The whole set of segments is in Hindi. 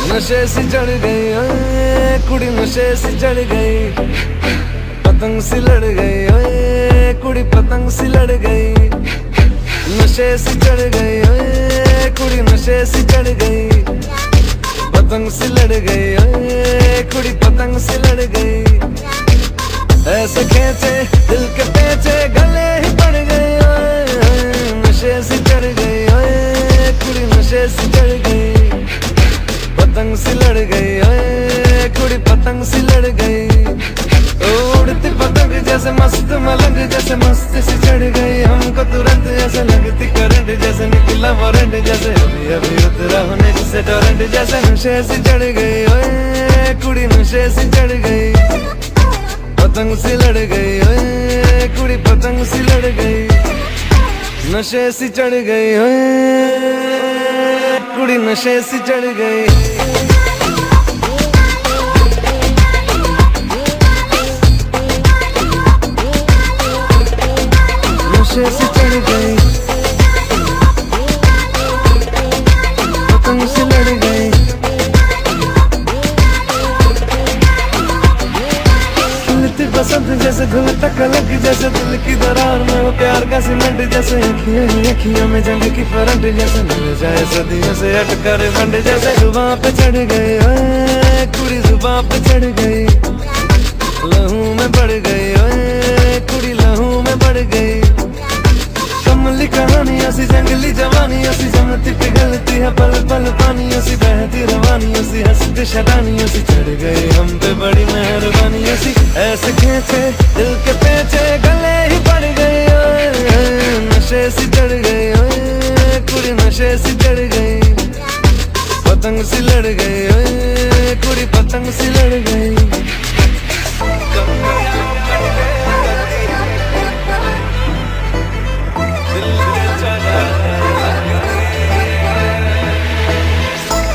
नशे सी चढ़ गई ओए कुड़ी, नशे सी चढ़ गई, पतंग सी लड़ गई ओए कुड़ी, पतंग सी लड़ गई। नशे सी चढ़ गई ओए कुड़ी, नशे सी चढ़ गई, पतंग सी लड़ गई ओए कुड़ी, पतंग सी लड़ गई। ऐसे खेचे दिल के पेचे गले ही पड़ गए ओए, नशे सी चढ़ गई ओए कुड़ी, नशे सी चढ़ गई, पतंग सी लड़ गई ओए कुड़ी, पतंग सी लड़ गई। उड़ती पतंग जैसे मस्त मलंग जैसे मस्त सी चढ़ गई, हमको तुरंत जैसे लगती करंट जैसे निकला वारंट जैसे अभी अभी उतरा होने जिसे टोरेंट जैसे। नशे सी चढ़ गई ओए कुड़ी, नशे सी चढ़ गई, पतंग सी लड़ गई ओए कुड़ी, पतंग सी लड़ गई। नशे सी चढ़ गई ओए कुड़ी, नशे सी चढ़ गई। नशे सी चढ़ गई, पतंग सी लड़ गई। खिलती बसंत जैसे धुलता कलक जैसे दिल की दरार में वो प्यार का सीमेंट जैसे अखियों में जंग की करंट जैसे मिल जाए सदियों से अटकर बंड जैसे। जुबां पे चढ़ गई ओए कुड़ी, जुबां पे चढ़ गई, लहू में बढ़ गई ओए कुड़ी, लहू में बढ़ गई। कमली कहानी ऐसी जंगली जवानी ऐसी जमती पिघलती है पल पल पानी ऐसी बहती रवानी ऐसी हंसती शरानी ऐसी चढ़ गई हम पे बड़ी मेहरबानी ऐसी। ऐसे खेचे दिल के पेचे गले ही पड़ गई ओए, नशे सी चढ़ गई ओए कुड़ी, नशे सी चढ़ गई, पतंग सी लड़ गई ओए कुड़ी, पतंग सी लड़ गई।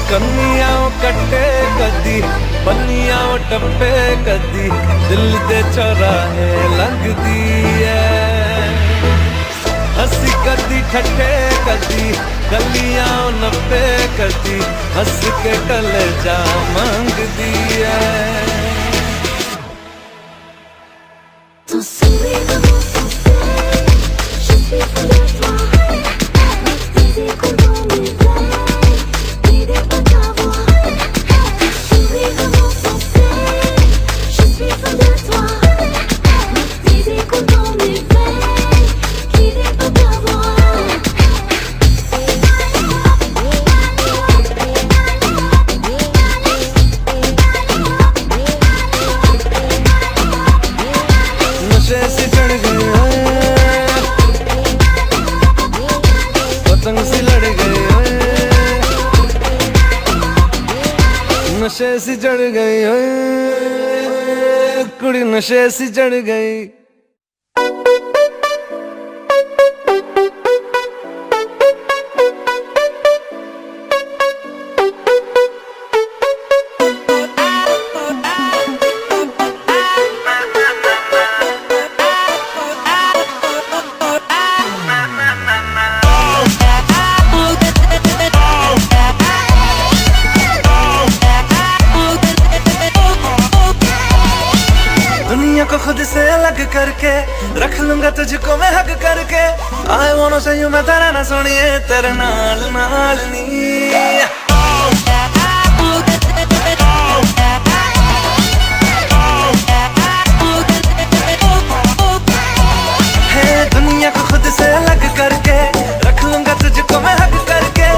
कन्नियाओ कट्टे कदी, बन्नियाओ टप्पे कदी, दिल दे चौराहे लगदी है। हंसी कदी ठट्ठे कदी, गलियाओ नब्बे कदी, हंस के कलेजा मांगदी है। नशे सी चढ़ गई ओए, पतंग सी लड़ गई ओए, नशे सी चढ़ गई ओए कुड़ी, नशे सी चढ़ गई। दुनिया को खुद से अलग करके रख लूंगा तुझको मैं हक करके। I wanna say you मैं तेरा ना सुनिए तेरे नाल नाल नी। दुनिया को खुद से अलग करके रख लूंगा तुझको मैं हक करके।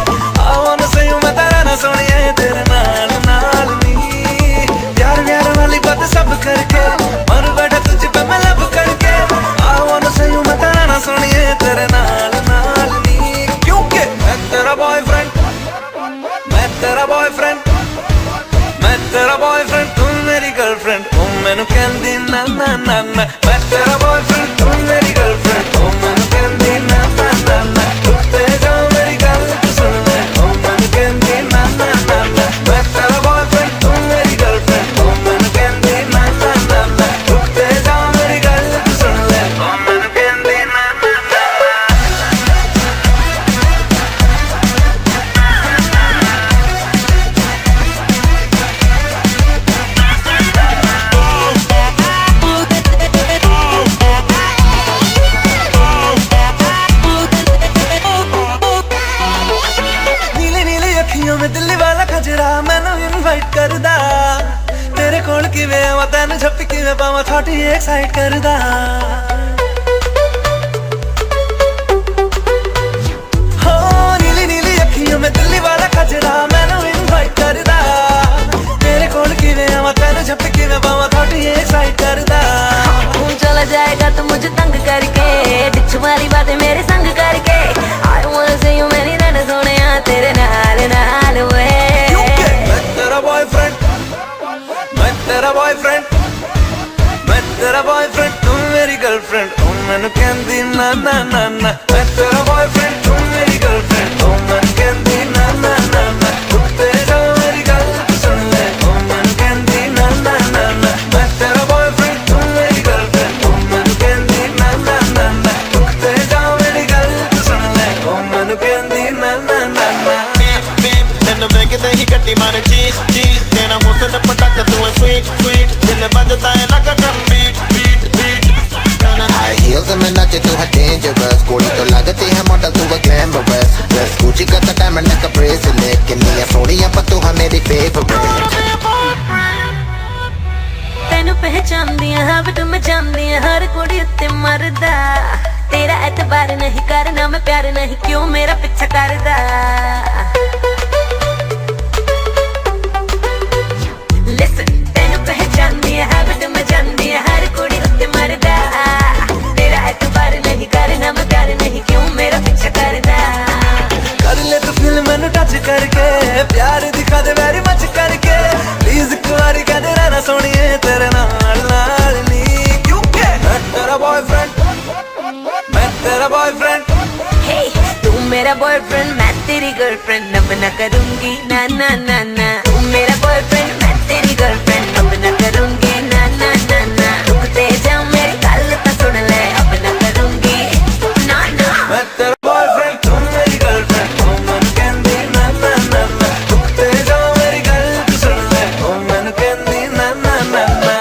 I wanna say you मैं तेरा ना सुनिए तेरे नाल नाल नी। प्यार प्यार वाली बात सब करके मर बैठा तुझ पे मैं लब करके। I wanna say you मैं तेरा ना सुनिए तेरे नाल नाल नी। क्योंकि ना ना ना। मैं तेरा बॉयफ्रेंड तू मेरी गर्लफ्रेंड, ओ मैनू कहंदी ना ना ना ना। उत्ते जाओ मेरी गल तू सुन ले, ओ मैनू कहंदी ना ना ना ना। मैं तेरा बॉयफ्रेंड तू मेरी गर्लफ्रेंड, ओ मैनू कहंदी ना ना ना ना। उत्ते जाओ मेरी गल तू सुन ले, ओ मैनू कहंदी ना ना ना। नीले नीले अखियों में दिल्ली वाला खजरा मैनू इनवाइट करदा। तेरे कोल किवें आवां तैनू झप्पी किवें पावां थोड़ी एक्साइट करदा। हो नीली नीली अखियों में दिल्ली वाला खजरा मैनू इनवाइट करदा। तेरे कोल किवें आवां तैनू झप्पी किवें पावां थोड़ी एक्साइट करदा। तू चला जाएगा तो मुझे तंग करके, डिच वाली बातें मेरे संग करके। I wanna see you many run Sonia तेरे नाल नाल वे। मैं तेरा बॉयफ्रेंड, मैं तेरा बॉयफ्रेंड, मैं तेरा बॉयफ्रेंड तू मेरी गर्लफ्रेंड, ओ मैनू कहंदी ना ना ना ना। मैं तेरा बॉयफ्रेंड तू मेरी गर्लफ्रेंड, ओ मैनू कहंदी ना ना ना ना। उत्ते जाओ मेरी गल तू सुन ले, ओ मैनू कहंदी ना ना ना ना। मैं तेरा बॉयफ्रेंड तू मेरी गर्लफ्रेंड, ओ मैनू कहंदी ना ना ना ना। उत्ते जाओ मेरी गल तू सुन ले, ओ मैनू कहंदी ना ना ना ना। ਤੈਨੂੰ ਵੇਖਦੇ ਹੀ ਗੱਡੀ ਮਾਰੇ ਚੀਜ਼ ਚੀਜ਼, ਤੇਰਾ ਮੂੰਹ ਤੇ ਪਟਾਕਾ ਤੂੰ sweet sweet, ਦਿਲ ਵੱਜਦਾ ਹੈ ਲੱਗਾ drum beat beat beat। High heels and nache tu hai dangerous, kodi to lagti hai model tu hai glamorous, dress Gucci ka ta diamond like a bracelet, kinniya soniya par tu hai meri favorite। ਤੈਨੂੰ ਪਹਿਚਾਨਦੀਆਂ ਹਾਂ ਬਟ ਮੈਂ ਜਾਣਦੀ ਹਾਂ ਹਰ ਕੁੜੀ ਉੱਤੇ ਮਰਦਾ। ਤੇਰਾ ਐਤਬਾਰ ਨਹੀਂ ਕਰਨਾ ਮੈਂ ਪਿਆਰ ਨਹੀਂ ਕਿਉਂ ਮੇਰਾ ਪਿੱਛਾ ਕਰਦਾ। Listen, ਤੈਨੂੰ ਪਹਿਚਾਨਦੀਆਂ ਹਾਂ ਬਟ ਮੈਂ ਜਾਣਦੀ ਹਾਂ ਹਰ ਕੁੜੀ ਉੱਤੇ ਮਰਦਾ। ਤੇਰਾ ਐਤਬਾਰ ਨਹੀਂ ਕਰਨਾ ਮੈਂ ਪਿਆਰ ਨਹੀਂ ਕਿਉਂ ਮੇਰਾ ਪਿੱਛਾ ਕਰਦਾ। कर ले तू फील मैनू टच करके, प्यार दिखा दे वेरी मच करके। प्लीज एक बारी कह दे रहना सोनिए तेरे नाल नाल नी, क्योंकि मैं तेरा बॉयफ्रेंड, मैं तेरा बॉयफ्रेंड। Hey, तू मेरा बॉयफ्रेंड मैं तेरी गर्लफ्रेंड, अब ना करूंगी ना ना ना ना। तू मेरा बॉयफ्रेंड मैं तेरी गर्लफ्रेंड, अब ना करूंगी ना ना ना ना। रुकते जा मेरी गल तो सुन ले, अब ना करूंगी ना ना। मैं तेरा बॉयफ्रेंड तू मेरी गर्लफ्रेंड, ओ मैनू कहंदी ना ना ना ना। उत्ते जाओ मेरी गल तू सुन ले, ओ मैनू कहंदी ना ना ना ना।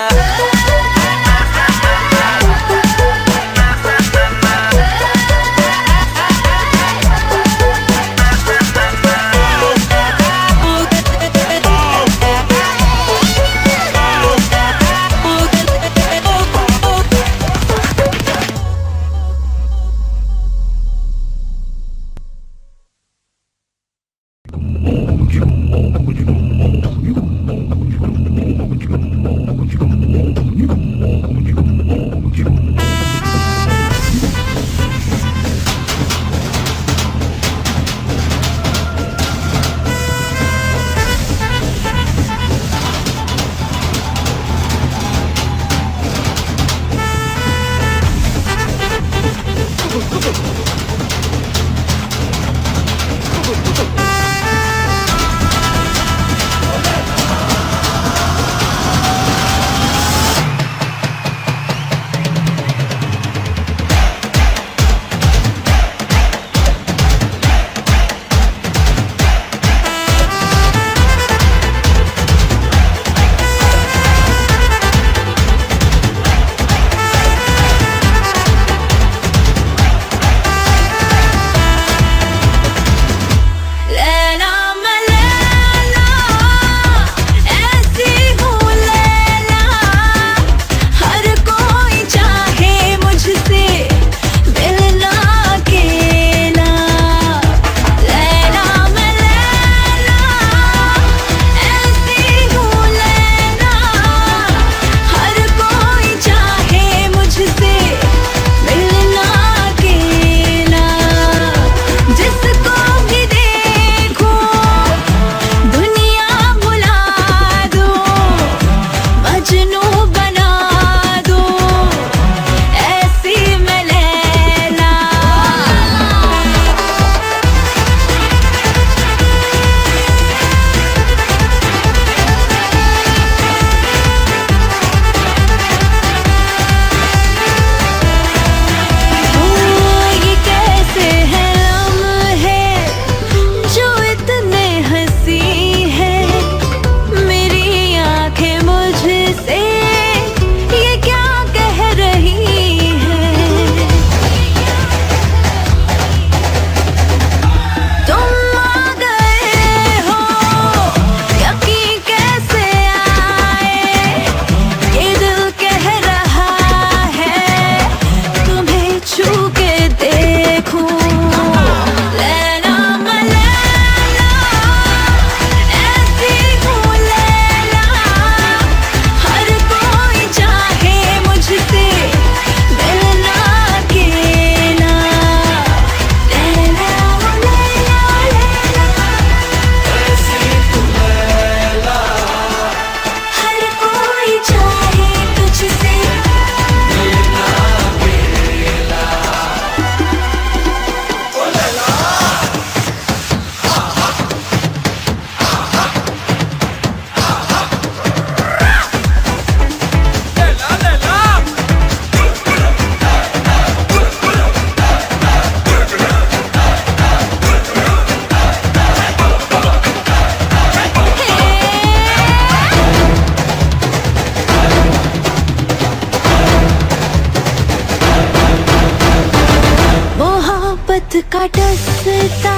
डसता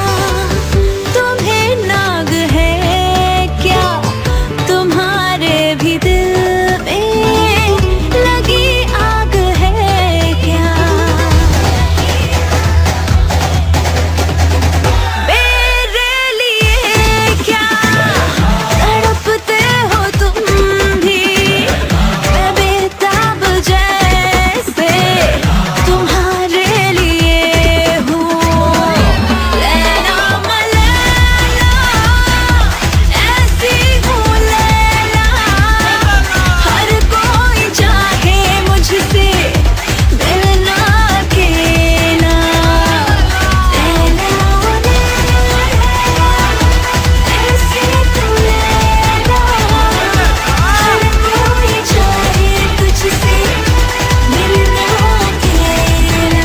तुम्हें नाग है क्या, तुम्हारे भी दिल में लगी आग है क्या। मेरे लिए क्या तड़पते हो तुम भी, मैं बेताब जैसे तुम्हारे लिए हूँ। लैला मलैला ऐसी हूँ लैला, हर कोई चाहे मुझसे मिलना अकेला। लैला लैला ऐसी तू लैला, हर कोई चाहे तुझसे मिलना अकेला।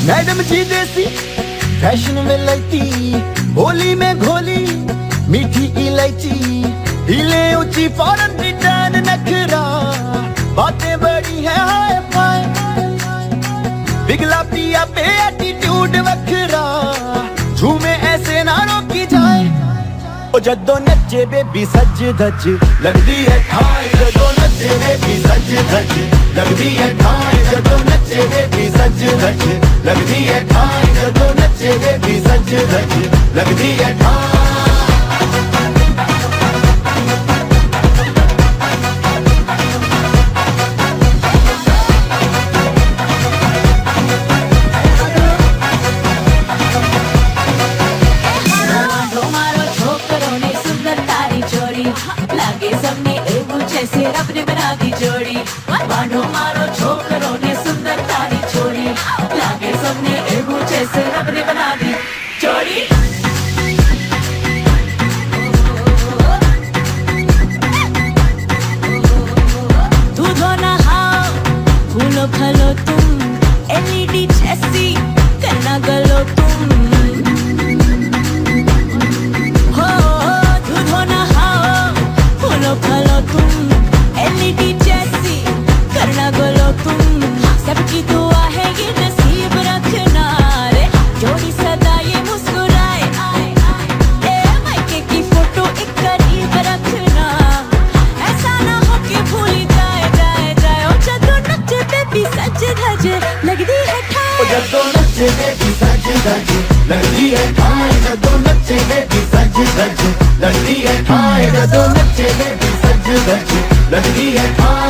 मैडम जी देसी फैशन में लैती, होली में घोली मीठी इलायची, हिले ऊंची फॉरन रिटर्न नखरा, बातें बड़ी है हाय फाय, पिघला पिया पे एटीट्यूड वखरा, झूमे ऐसे ना रोकी जाए। ओ जदों नचे बेबी सज धज लगदी है ठाई, जदों नचे बेबी सज धज लगदी है ठाई, जदों नचे बेबी सज धज लगदी है ठाई, जदों नचे बेबी सज धज लगदी है ठाई। अपने बना दी जोड़ी, बांधो मारो छोकरों ने सुंदर तारी छोड़ी, लागे सबने एगो जैसे अपने बना दी जोड़ी। दूधो नहाओ फूलो फलो तुम, एलईडी जैसी करना गलो तुम। हो दूधो नहाओ फूलो फलो तुम, एलईडी जैसी करना गोलो तुम। सबकी दुआ है ये नसीब रखना रे, जोड़ी सदा ये मुस्कुराए आए आए। ए मायके की फोटो एक करीब रखना, ऐसा ना हो कि भूल जाए जाए जाए। ओ जदों नचे बेबी सज धज लगदी है ठाई, ओ जदों नचे बेबी सज धज लगदी है ठाई, जदों नचे बेबी सज धज लगदी है ठाई, जदों नचे बेबी सज धज लगदी है ठाई।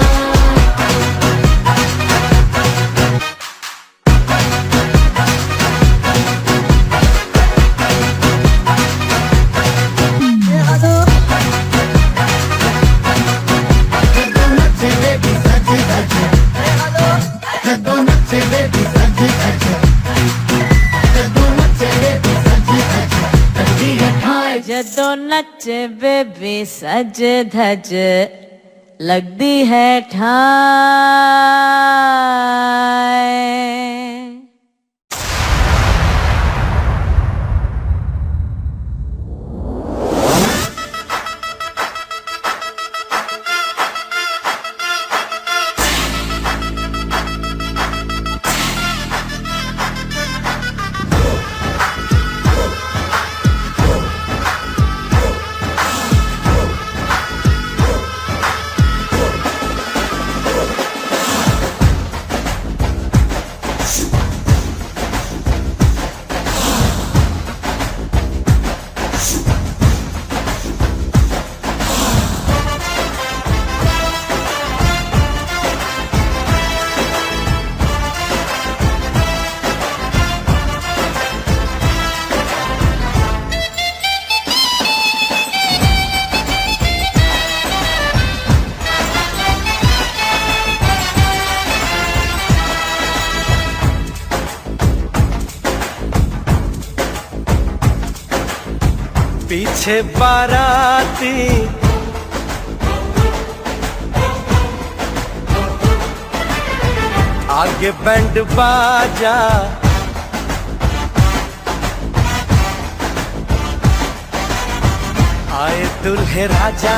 जदों नचे बेबी सज धज लगदी है ठाई। पीछे बाराती आगे बैंड बाजा, आए दुल्हे राजा,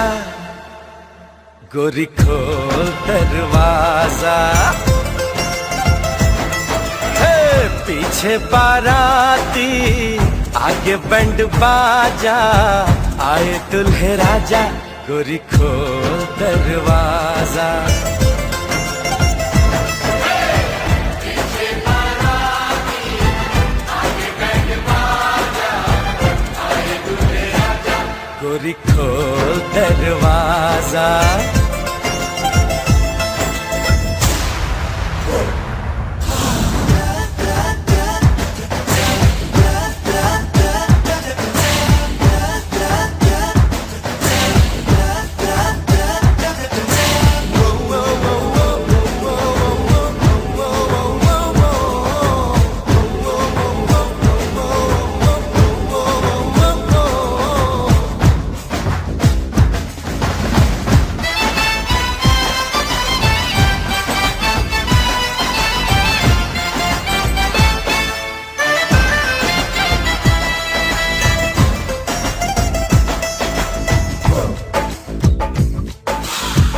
गोरी खोल दरवाजा। पीछे बाराती आगे बैंड बाजा, आए दुल्हे राजा, गोरी खोल दरवाजा। गोरी खोल दरवाजा।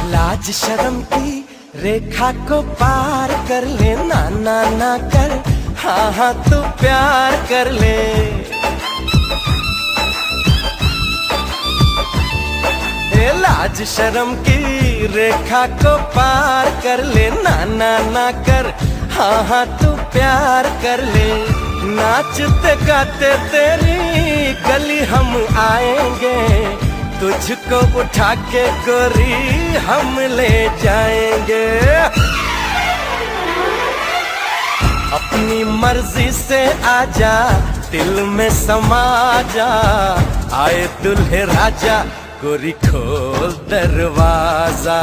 लाज शर्म की रेखा को पार कर ले, ना ना ना कर, हाँ हाँ तू प्यार कर ले। लाज शर्म की रेखा को पार कर ले, ना ना ना कर, हाँ हाँ तू प्यार कर ले। नाचते गाते तेरी गली हम आएंगे, तुझको उठा के गोरी हम ले जाएंगे। अपनी मर्जी से आजा, दिल में समा जा, आए दुल्हे राजा, गोरी खोल दरवाजा।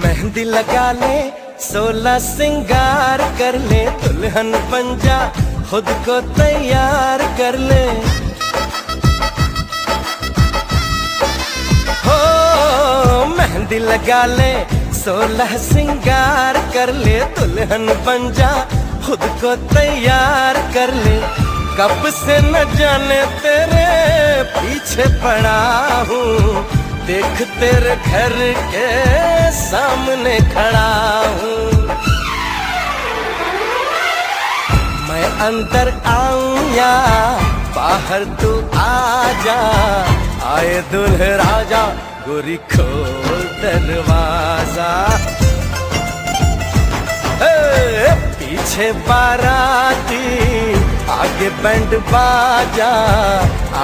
मेहंदी लगा ले, 16 सिंगार कर ले, दुल्हन बन जा, खुद को तैयार कर ले। हो मेहंदी लगा ले, 16 सिंगार कर ले, दुल्हन बन जा, खुद को तैयार कर ले। कब से न जाने तेरे पीछे पड़ा हूँ, देख तेरे घर के सामने खड़ा हूँ। मैं अंदर आऊं या बाहर तू आ जा, आए दुल्हे राजा गोरी खोल दरवाजा। पीछे बाराती आगे बैंड बाजा,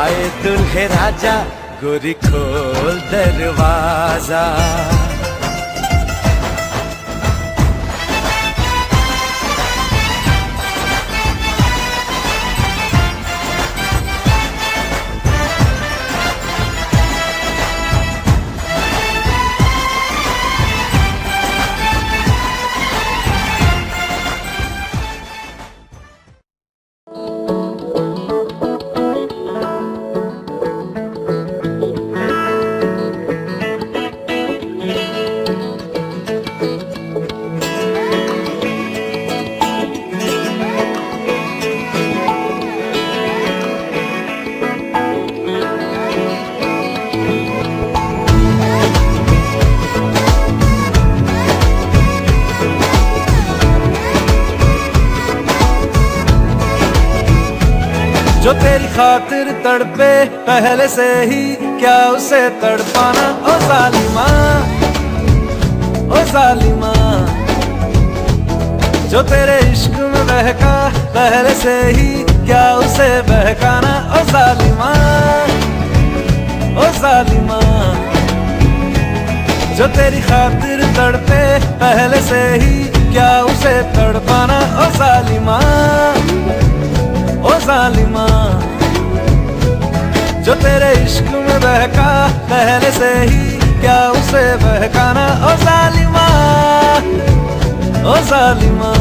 आए दुल्हे राजा गोरी खोल दरवाजा। जो तेरी खातिर तड़पे पहले से ही, क्या उसे तड़पाना ओ जालिमा, ओ जालिमा। जो तेरे इश्क में बहका पहले से ही, क्या उसे बहकाना ओ जालिमा, ओ जालिमा। जो तेरी खातिर तड़पे पहले से ही, क्या उसे तड़पाना ओ जालिमा, ओ जालिमा। जो तेरे इश्क में बहका पहले से ही, क्या उसे बहकाना ओ जालिमा, ओ जालिमा।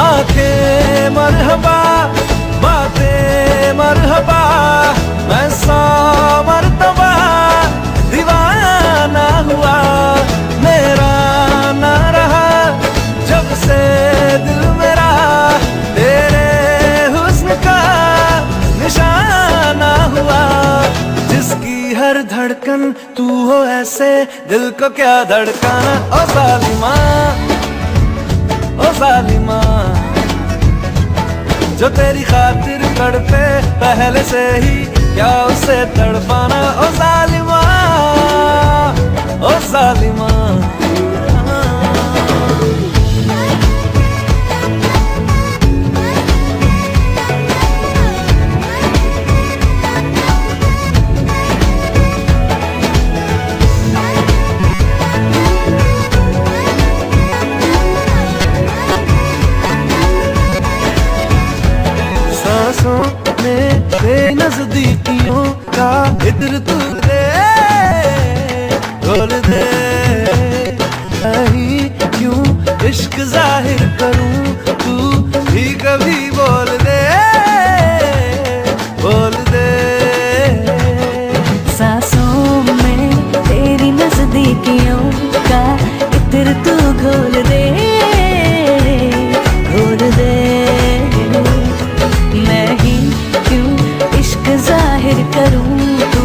आंखें मरहबा, बातें मरहबा, मैं 100 मरतबा दीवाना हुआ। मेरा ना रहा जब से दिल मेरा, तेरे हुस्न का निशाना हुआ। जिसकी हर धड़कन तू हो ऐसे, दिल को क्या धड़काना ओ जालिमा, ओ जालिमा। जो तेरी खातिर तड़पे पहले से ही, क्या उसे तड़पाना ओ जालिमा, ओ जालिमा। तेरे नजदीकियों का इधर तू दे बोल दे, नहीं क्यों इश्क जाहिर करूं, तू भी कभी बोल दे, बोल दे। सांसों में तेरी नजदीकियों का इधर तू घोल दे, घोल दे। मैं ही क्यों इश्क जाहिर करूं, तू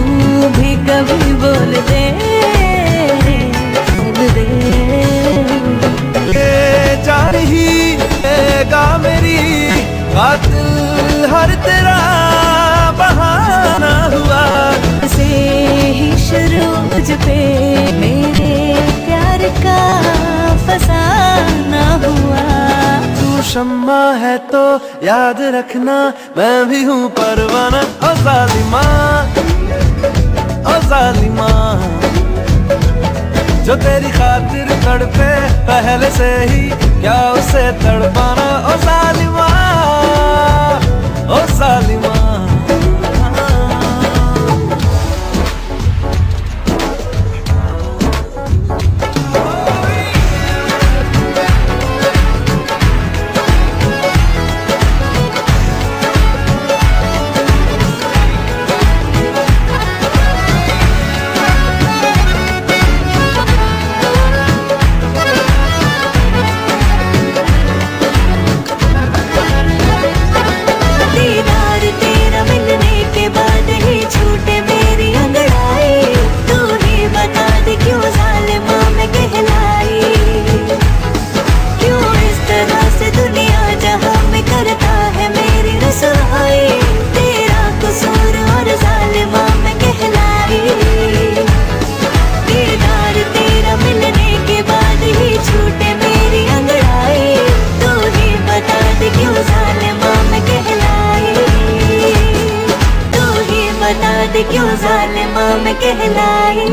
भी कभी बोल दे, बोल दे। ये जान ही लेगा मेरी, कातिल हर तेरा बहाना हुआ। से ही शुरू तुझ पे मेरे प्यार का फसाना हुआ। तू शम्मा है तो याद रखना, मैं भी हूँ परवाना ओ जालिमा, ओ जालिमा। जो तेरी खातिर तड़पे पहले से ही, क्या उसे तड़पाना ओ जालिमा, ओ जालिमा। गलती क्यों जालिमा में कहलाई।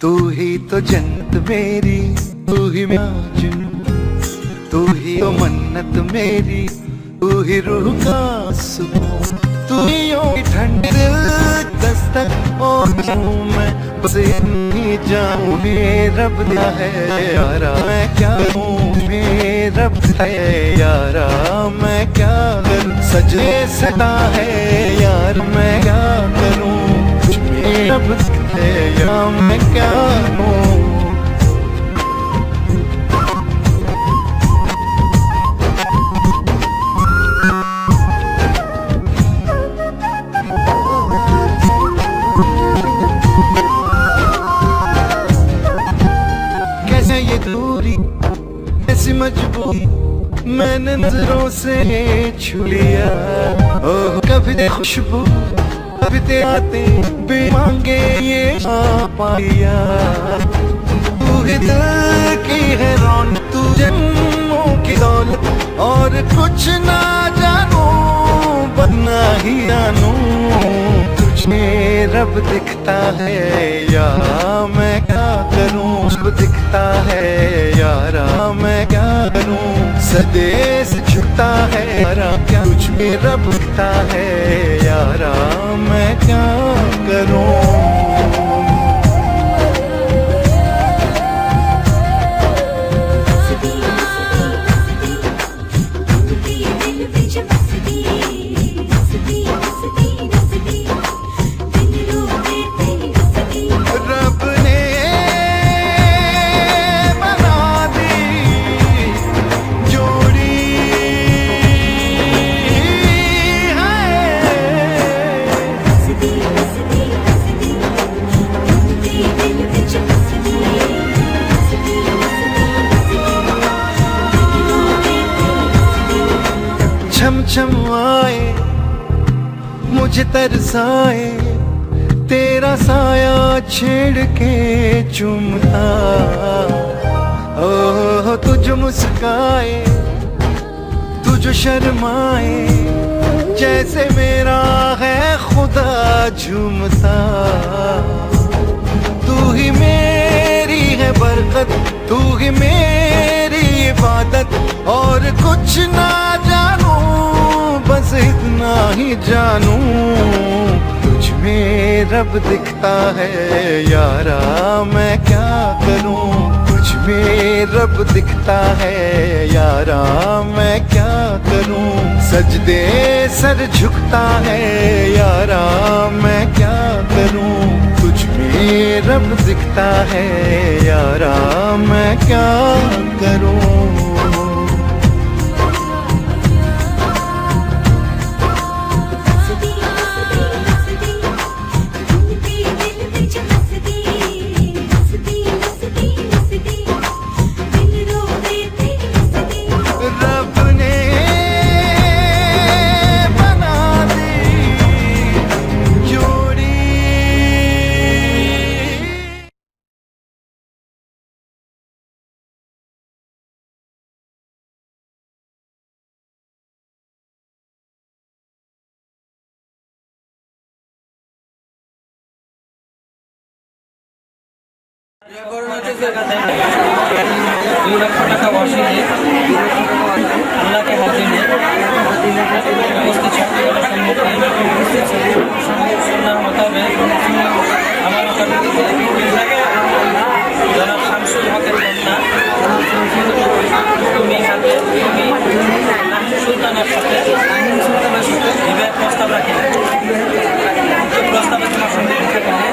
तू ही तो जन्नत मेरी, तू ही मेरा जुनून, तू ही तो मन्नत मेरी, तू ही रूह का सुकून, तू ही ठंडे दिल दस्तक और मैं बस नहीं जाऊं। मेरा रब दिया है यारा मैं क्या हूँ, मेरा रब है यारा मैं क्या करूं। सजने सदा है यार मैं क्या करूं, मेरा रब है या मैं क्या हूँ। कैसे ये दूरी ऐसी मजबूरी मैंने नजरों से छू लिया। ओह कभी दे खुशबू कभी ते आते बे मांगे ये पाया। तू ही दिल की है रौनक, तू जन्मों की दौलत और कुछ ना जानू बना ही जानू। तुझमें रब दिखता है या मैं क्या करूं, रब दिखता है यारा मैं क्या करूं। सदे से झुकता है यारा क्या, तुझमें रब दिखता है यारा मैं क्या करूं। छम छम आए मुझे तरसाए, तेरा साया छेड़ के चुमता। ओह तुझ मुस्काए तुझ शर्माए, जैसे मेरा है खुदा झूमता। तू ही मेरी है बरकत, तू ही मेरी इबादत और कुछ ना जानू बस इतना ही जानू। तुझ में रब दिखता है यारा मैं क्या करूं, तुझ में रब दिखता है यारा मैं क्या करूं। सजदे सर झुकता है यारा मैं क्या करूं, तुझ में रब दिखता है यारा मैं क्या करूं। अल्लाह के हाजिर में उपस्थित সকলের সম্মুখে সুন্নাহ মোতাবেক আমার জনাব শামসুল হকের কন্যা তুমি হাতে তুমি সুলতানের সাথে বিবাহের প্রস্তাব রাখি। প্রস্তাবে তোমার সঙ্গে দেখা করে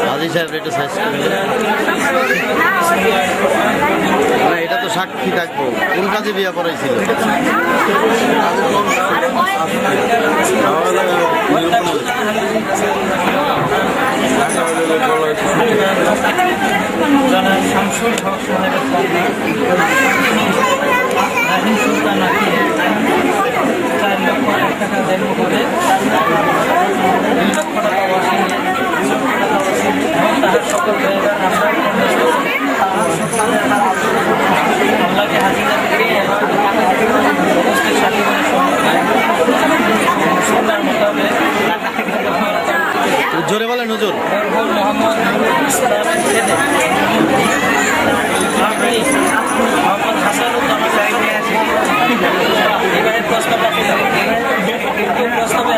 হাজি সাহেব একটু সাইজ করলে এটা তো সাক্ষী থাকবো কোন কাজে বিয়া করাইছিল শামসুল হক সাহেবের কন্যা রাহিম সুলতানাকে 4 লক্ষ টাকা দেন করে 2 লক্ষ টাকা ওয়াসিলে এবং তাহার সকল জায়গা আল্লাহকে হাজিরা থেকে উপস্থিত সাথীগণের সুন্নার মোতাবেক জোরে বলেন হুজুর মোহাম্মদ ইসলামের ছেলে মোহাম্মদ হাসানুদ্দান এবারের প্রস্তাব রাখিলাম এই প্রস্তাবে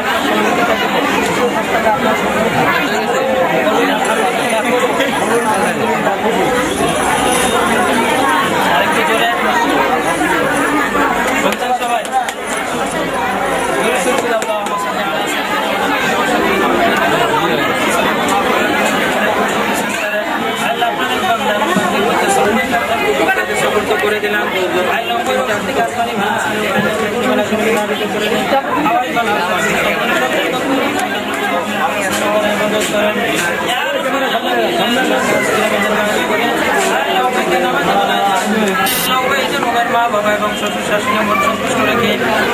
আরেকটু জোরে শুনছেন সবাই করে দিলাম মা বাবা এবং শ্বশুর শাশুড়ি মন সন্তুষ্ট রেখে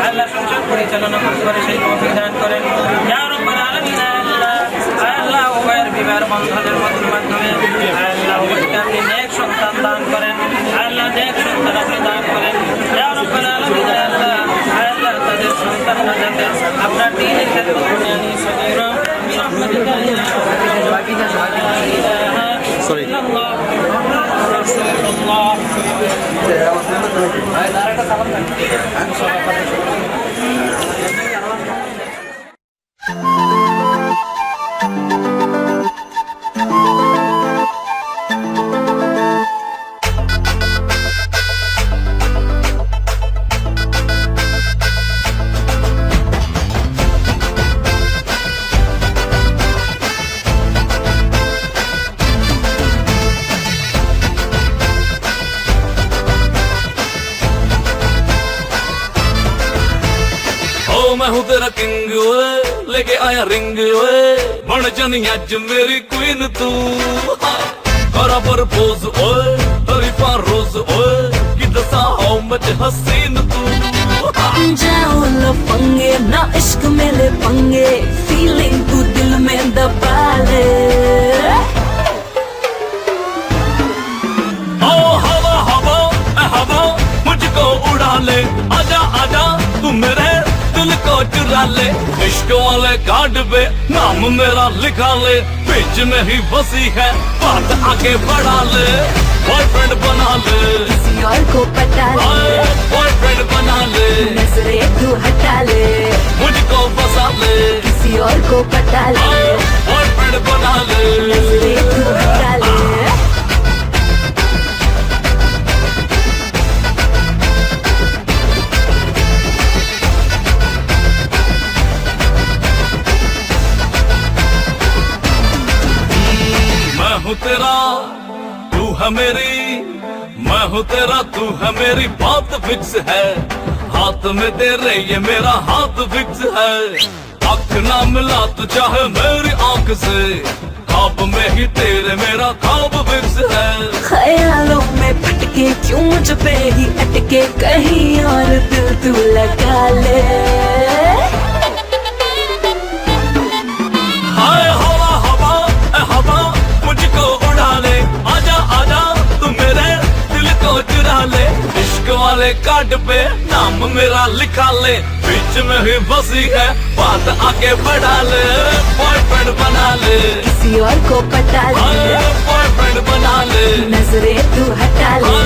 আল্লাহ সংসার পরিচালনা করতে পারে সেই তৌফিক দান করেন। ইয়া রাব্বাল আলামিন, আল্লাহ উভয়ের বিবাহের বন্ধনের মাধ্যমে আল্লাহ উভয়কে আপনি নেক সন্তান দান করেন, আল্লাহ নেক সন্তান আপনি দান করেন। ইয়া রাব্বাল আলামিন, আল্লাহ তাদের সন্তানরা যাতে আপনার দ্বীনের খেদমত করে আনি সগীরা বিরহমাতিকা সরি मैं हूँ तेरा किंग ओए लेके आया रिंग ओए बन जानी अज मेरी क्वीन तू करा प्रपोज ओए तरीफा रोज ओए कि दसा हो मच हसीन तू जाओ लो पंगे ना इश्क में ले पंगे फीलिंग तू दिल में दबा ले ओ हवा हवा हवा मुझको उड़ा ले आजा आजा तू मेरे दिल को चुरा ले इश्क वाले कार्ड पे नाम मेरा लिखा ले बीच में ही बसी है बात आगे बढ़ा ले बॉयफ्रेंड बना ले किसी और को पटा ले बॉयफ्रेंड बना ले नजरे तू हटा ले मुझको फंसा ले किसी और को पटा ले बॉयफ्रेंड बना ले नजरे तू हटा ले मैं हूँ तेरा तू है मेरी मैं हूँ तेरा तू है मेरी बात फिक्स है हाथ में तेरे ये मेरा हाथ फिक्स है आँख ना मिला तो चाहे मेरी आँख से ख्वाब में ही तेरे मेरा ख्वाब फिक्स है ख्यालों में भटके क्यों मुझ पे ही अटके कहीं और दिल तू लगा ले हाय हवा हवा हवा मुझको उड़ा ले आजा आजा तू मेरे दिल को चुरा ले इश्क वाले कार्ड पे नाम मेरा लिखा ले बीच में ही बसी है बात आगे बढ़ा ले बॉयफ्रेंड बना ले किसी और को पटा ले बॉयफ्रेंड बना ले नजरे तू हटा ले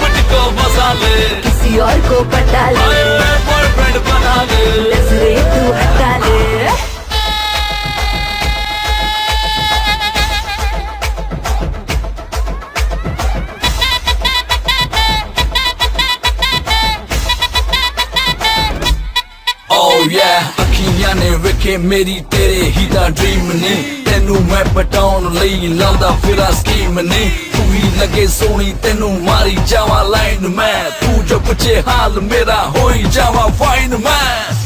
मुझको बसा ले किसी और को पटा ले बॉयफ्रेंड बना ले नजरे तू हटा ले आंखें मेरी तेरे ही दा ड्रीम ने तेनू मैं पटाउन लई लांदा फिरा स्कीम ने तू ही लगे सोनी तेनू मारी जावा लाइन मैं तू जो पुछे हाल मेरा होई जावा फाइन मैं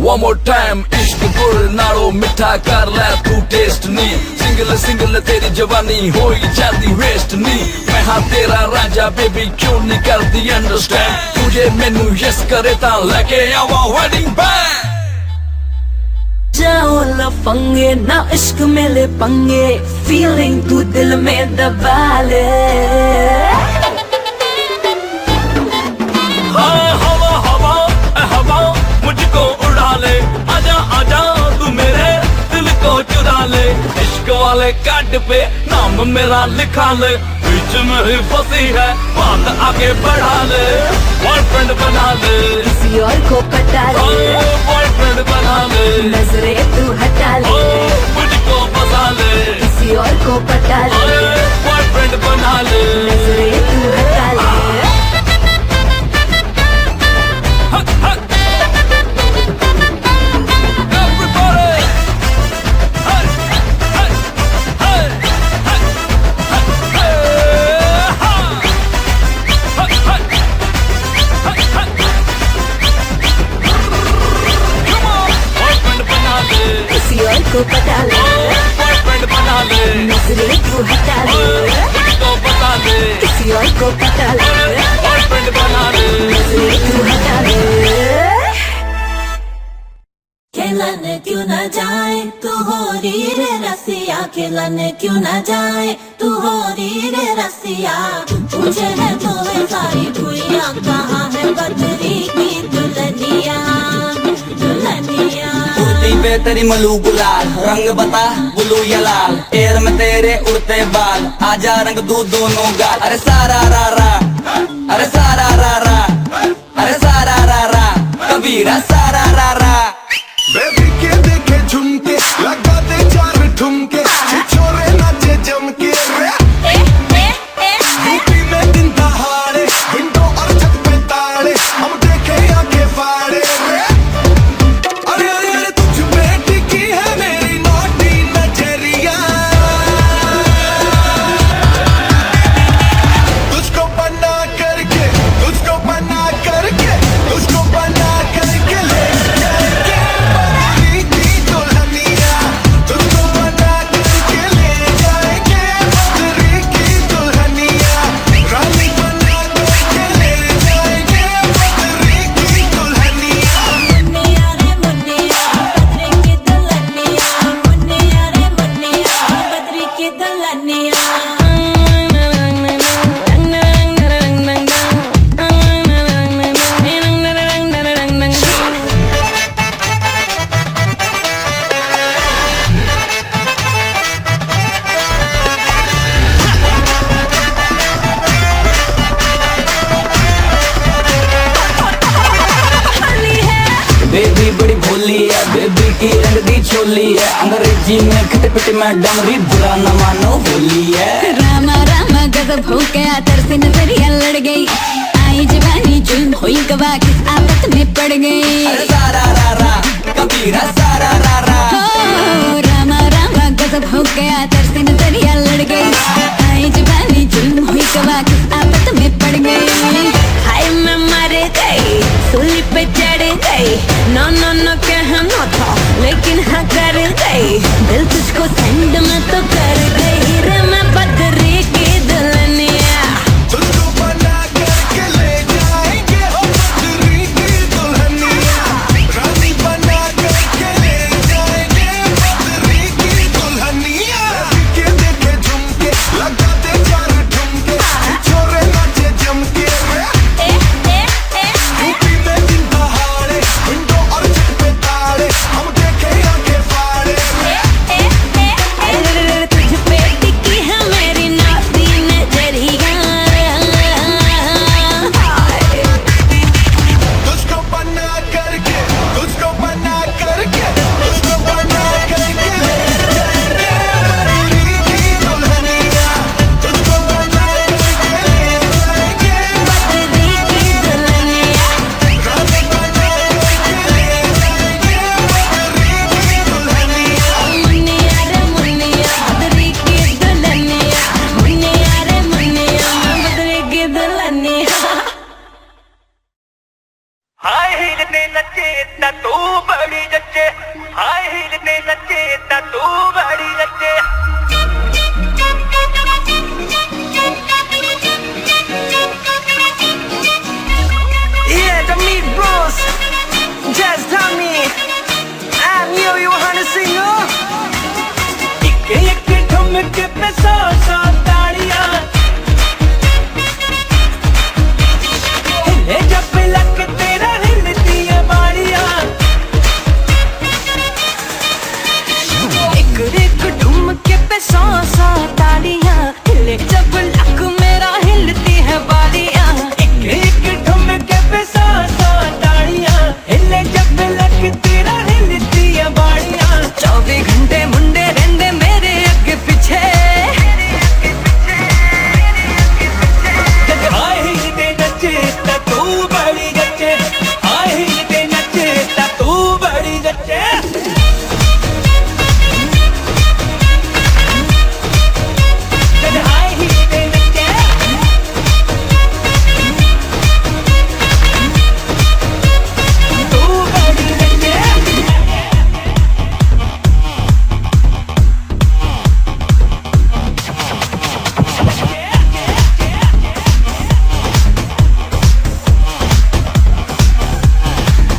One more time इश्क गुड़ नालो मिठा कर ले तू टेस्ट नी सिंगल सिंगल तेरी जवानी होई जाती वेस्ट नी मैं हाँ तेरा राजा बेबी क्यों नहीं करती अंडरस्टैंड तुझे मैनू यस करे ता लेके आवा वेडिंग बैंड जाओ लफंगे ना इश्क में ले पंगे फीलिंग तू दिल में दबा ले हवा हवा हवा मुझको उड़ा ले आजा आजा तू मेरे दिल को चुरा ले इश्क वाले कार्ड पे नाम मेरा लिखा ले बीच में ही फंसी है बात आगे बढ़ा ले बॉयफ्रेंड बना ले किसी और को पटा ले बॉयफ्रेंड बना ले नजरे तू हटा ले मुझको बता ले किसी और को पटा ले बॉयफ्रेंड बना ले नजरे तू हटा ले को पता ले बॉयफ्रेंड बना ले नजरे तू हटा ले मुझको बता ले किसी और को पता ले बॉयफ्रेंड बना ले नजरे तू हटा ले खिलाने क्यों ना जाए तू हो री रे रसिया खिलाने क्यों ना जाए तू हो री रे रसिया पूछे है तो वे सारी भूइयां कहाँ है बदरी की दुल्हनिया दुल्हनिया पे तेरी मलू गुलाल रंग बता ब्लू या लाल एयर में तेरे उड़ते बाल आजा रंग दू दोनों गाल अरे सारा रा रा अरे सारा रा रा अरे सारा रा रा कबीरा सारा रा रा बेबी के देखे झुमके लगा दे चार ठुमके छोरे नाचे जम के यूपी में दिन दहाड़े विंडो और छत पे ताड़े हम देखे आंखें फाड़े अरे अरे अरे तुझ पे टिकी है मेरी नोटी नजरिया तुझको बना करके तुझको बना करके तुझको बना करके ले जाएंगे बदरी की दुल्हनिया तुझको बना करके ले जाएंगे बदरी की दुल्हनिया रानी बना करके ले जाएंगे बदरी की दुल्हनिया मुन्निया रे मुन्निया बदरी की दुल्हनिया मुन्निया रे मुन्निया बदरी की दुल्हनिया बेबी बड़ी भोली है बेबी की रंग दी छोली है अंग्रेजी में खटपट में डमरी बुरा न मानो बोली है रामा रामा गजब हो गया तरसे नजरिया लड़ गई आई जवानी जुल्म हुई गवा किस आफत में पड़ गई अरे सारा रा रा कबीरा सारा रा रा ओ रामा रामा गजब हो गया तरसे नजरिया लड़ गई आई जवानी जुल्म हुई गवा किस आफत में पड़ गई हाय मैं मर गई सूली पे चढ़ गई नो नो नो कहना था लेकिन हाँ कर गई दिल तुझको सेंड में तो कर गई रे मैं बदरी की दुल्हनिया तुझको बना करके ले जाएंगे बदरी की दुल्हनिया रानी बना करके ले जाएंगे बदरी की दुल्हनिया के देखे झुमके लगा दे चार ठुमके छोरे नाचे जम के यूपी में दिन दहाड़े विंडो और छत ठुमके पे 100 ताड़ियां हिले जब लक तेरा हिलती है बाड़ियां एक ठुमके पे 100 ताड़ियां हिले जब लक मेरा हिलती है बाड़ियां एक ठुमके पे 100 ताड़ियां हिले जब लक तेरा हिलती है बाड़ियां 24 घंटे मुंडे रहंदे मेरे अगे पीछे हाय हिलदे नचे ता तू बड़ी गच्चे हाय हिलदे नचे ता तू बड़ी गच्चे हाय हिलदे नचे तू बड़ी गच्चे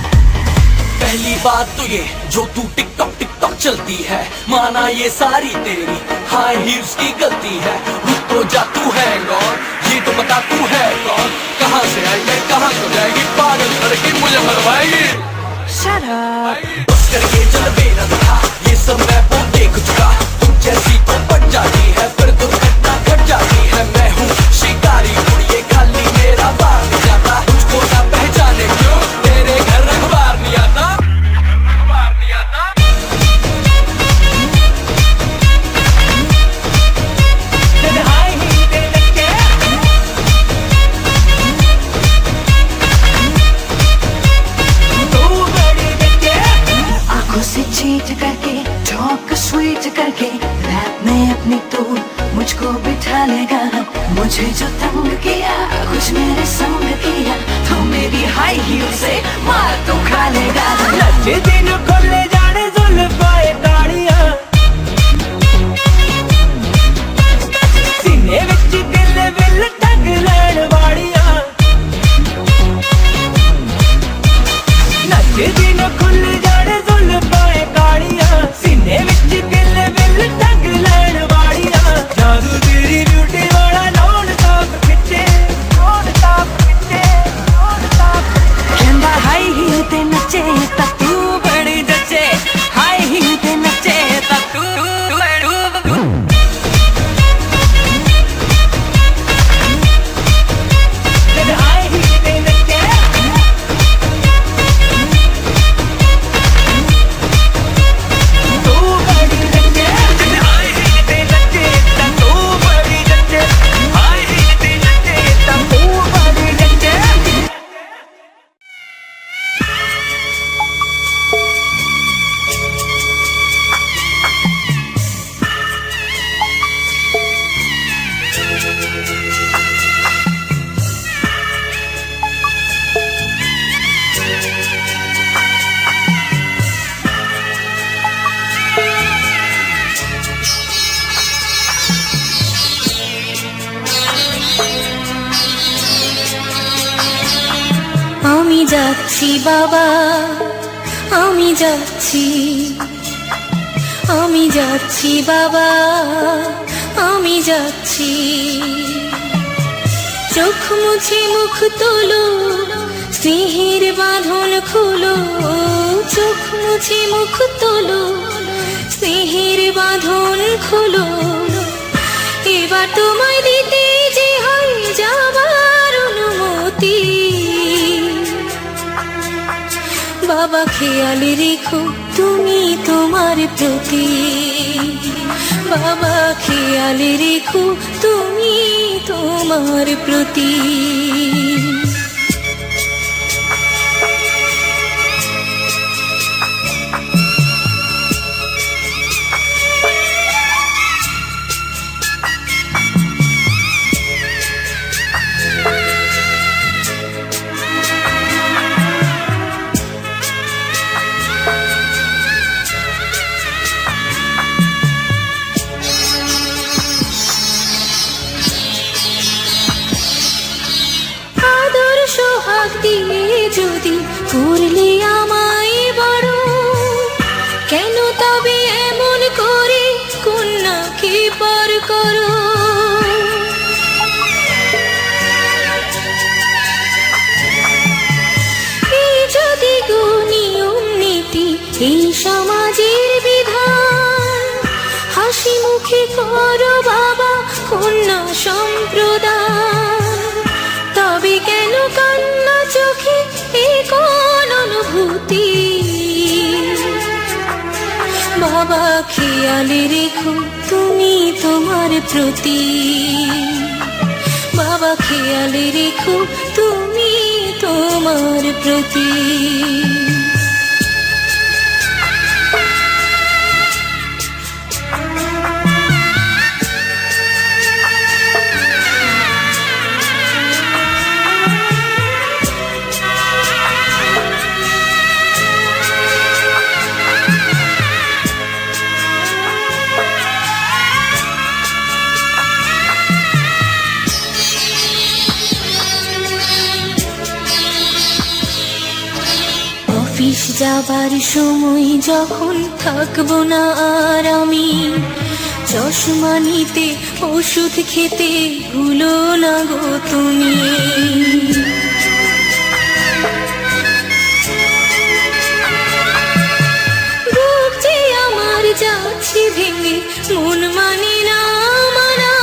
पहली बात तो ये जो तू टिकटॉक टिकटॉक चलती है माना ये सारी तेरी हाई हील्स की गलती है रुक तो जा तू है कौन ये तो बता तू है कौन कहाँ से आई है कहाँ को जाएगी पागल लड़की मुझे मरवाएगी बस करके चल बेरा था ये सब मैं वो देख चुका तुम जैसी तो पट जाती है फिर दुर्घटना घट जाती है मैं हूँ शिकारी उड़िए खाली मेरा बार नहीं जाता तुझको ना पहचाने क्यों तेरे घर अखबार नहीं आता हाय हिलदे नचे तू बड़ी गच्चे आंखों से चीट करके टॉक स्वीट करके रैप में अपनी तू मुझको बिठा लेगा मुझे जो तंग किया कुछ मेरे संग किया तो मेरी हाई हील से मार तो खा लेगा नचे दिन खोले जाने जुल्फाए ताड़ियां सीने विच दिल विल टंग लैण वाड़ियां नचे दिन खुल जाने जुल्फाए ताड़ियां सीने विच दिल विल टंग लैण वाड़ियां जादू तेरी ब्यूटी वाला नॉन स्टॉप खिंचे कहंदा हाई हील ते नचे ता तू बड़ी जचे हाई हील ते नचे ता तू हाय हिलदे नचे तू बड़ी गच्चे हाय हिलदे नचे ता तू बड़ी गच्चे हाय हिलदे नचे ता तू बड़ी गच्चे আমি যাচ্ছি বাবা আমি যাচ্ছি আমি যাচ্ছি বাবা আমি যাচ্ছি চোখ মুছে মুখ তোলো স্নেহের বাঁধন খুলো চোখ মুছে মুখ তোলো স্নেহের বাঁধন খুলো এবার তোমায় দিতে যে হয় যাবার অনুমতি বাবা খেয়াল রেখো তুমি তোমার প্রতি বাবা খেয়াল রেখো তুমি তোমার প্রতি পর করো। এই যদি গো নিয়ম নীতি, এই সমাজের বিধান, হাসি মুখে করো বাবা কন্যা সম্প্রদান, তবে কেন কান্না চোখে এ কোন অনুভূতি? বাবা খেয়ালে রেখো তুমি তোমার প্রতি, বাবা খেয়ালে রেখো তুমি তোমার প্রতি। অফিস যাবার সময় যখন থাকবো না আর আমি, চশমা নিতে ওষুধ খেতে ভুলো না গো তুমি। বুক যে আমার যাচ্ছে ভেঙে, মন মানে না মানা,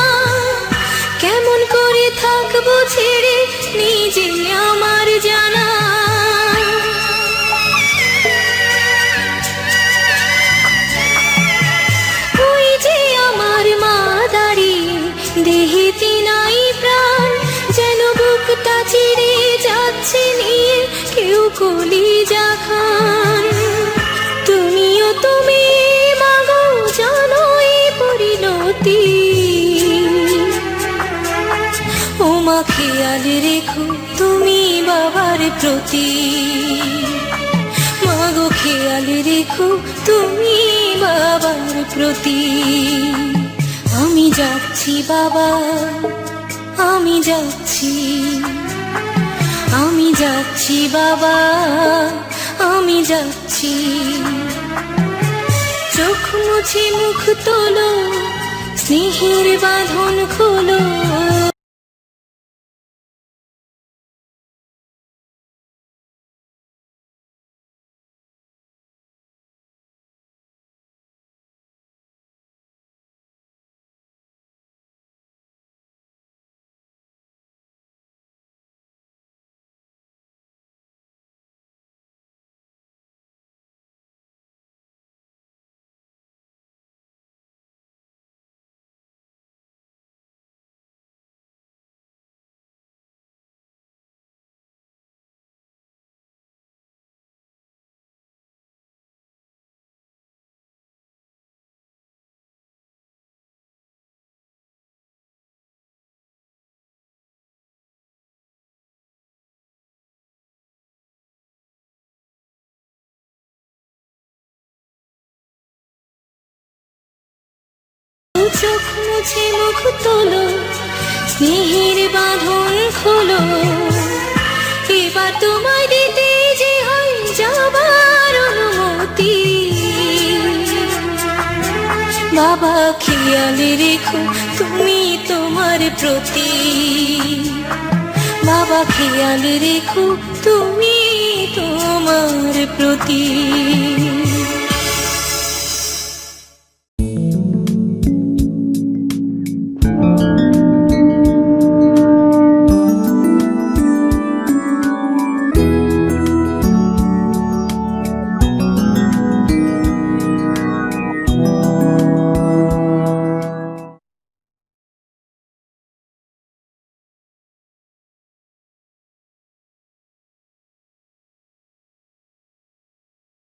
কেমন করে থাকবো ছেড়ে নিজে আমার জানা। দেহেতে নাই প্রাণ, যেন বুকটা চিরে যাচ্ছে নিয়ে কেউ কলিজা খান। তুমিও তুমি মাগো জানো এই পরিণতি, ও মা খেয়াল রেখো তুমি বাবার প্রতি, মাগো খেয়াল রেখো তুমি বাবার প্রতি। আমি যাচ্ছি বাবা, আমি যাচ্ছি, আমি যাচ্ছি বাবা, আমি যাচ্ছি। চোখ মুছে মুখ তোলো, স্নেহের বাঁধন খোলো। চোখ মুছে মুখ তোলো, স্নেহের বাঁধন খোলো। এবার তোমায় দিতে যে হয় যাবার অনুমতি, বাবা খেয়ালে রেখো তুমি তোমার প্রতি, বাবা খেয়ালে রেখো তুমি তোমার প্রতি।